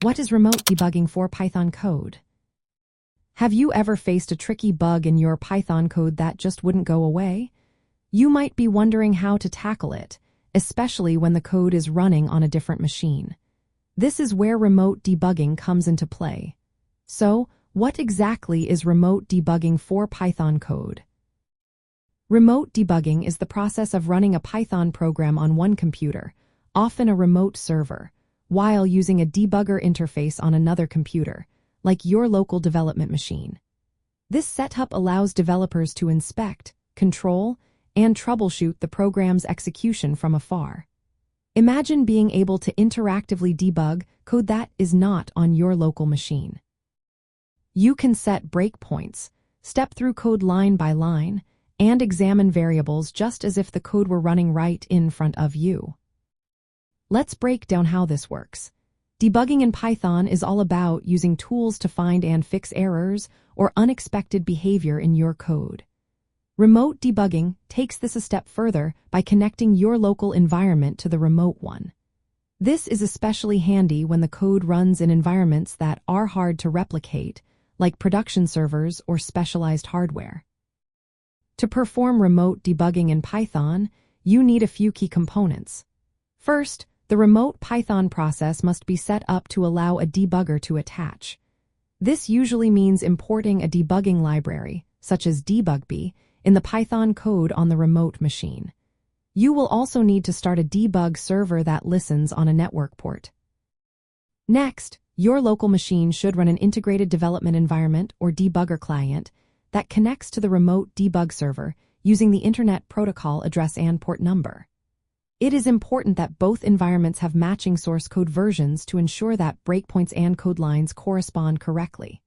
What is remote debugging for Python code? Have you ever faced a tricky bug in your Python code that just wouldn't go away? You might be wondering how to tackle it, especially when the code is running on a different machine. This is where remote debugging comes into play. So, what exactly is remote debugging for Python code? Remote debugging is the process of running a Python program on one computer, often a remote server, while using a debugger interface on another computer, like your local development machine. This setup allows developers to inspect, control, and troubleshoot the program's execution from afar. Imagine being able to interactively debug code that is not on your local machine. You can set breakpoints, step through code line by line, and examine variables just as if the code were running right in front of you. Let's break down how this works. Debugging in Python is all about using tools to find and fix errors or unexpected behavior in your code. Remote debugging takes this a step further by connecting your local environment to the remote one. This is especially handy when the code runs in environments that are hard to replicate, like production servers or specialized hardware. To perform remote debugging in Python, you need a few key components. First, the remote Python process must be set up to allow a debugger to attach. This usually means importing a debugging library, such as debugpy, in the Python code on the remote machine. You will also need to start a debug server that listens on a network port. Next, your local machine should run an integrated development environment or debugger client that connects to the remote debug server using the Internet Protocol address and port number. It is important that both environments have matching source code versions to ensure that breakpoints and code lines correspond correctly.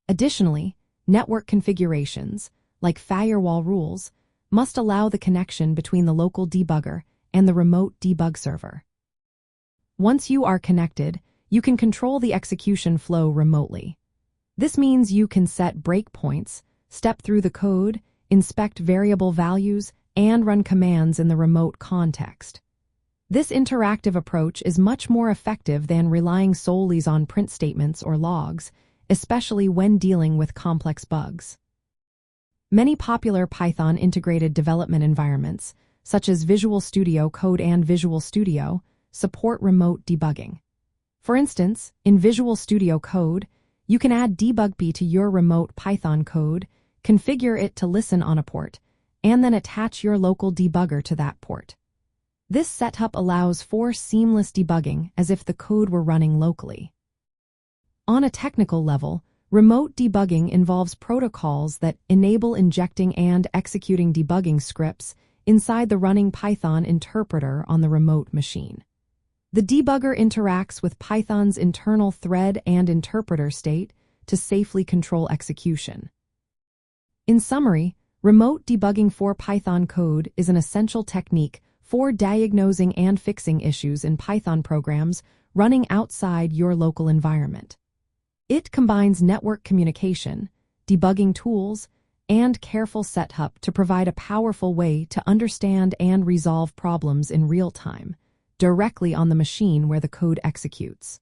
Additionally, network configurations, like firewall rules, must allow the connection between the local debugger and the remote debug server. Once you are connected, you can control the execution flow remotely. This means you can set breakpoints, step through the code, inspect variable values, and run commands in the remote context. This interactive approach is much more effective than relying solely on print statements or logs, especially when dealing with complex bugs. Many popular Python integrated development environments, such as Visual Studio Code and Visual Studio, support remote debugging. For instance, in Visual Studio Code, you can add debugpy to your remote Python code, configure it to listen on a port, and then attach your local debugger to that port. This setup allows for seamless debugging as if the code were running locally. On a technical level, remote debugging involves protocols that enable injecting and executing debugging scripts inside the running Python interpreter on the remote machine. The debugger interacts with Python's internal thread and interpreter state to safely control execution. In summary, remote debugging for Python code is an essential technique for diagnosing and fixing issues in Python programs running outside your local environment. It combines network communication, debugging tools, and careful setup to provide a powerful way to understand and resolve problems in real time, directly on the machine where the code executes.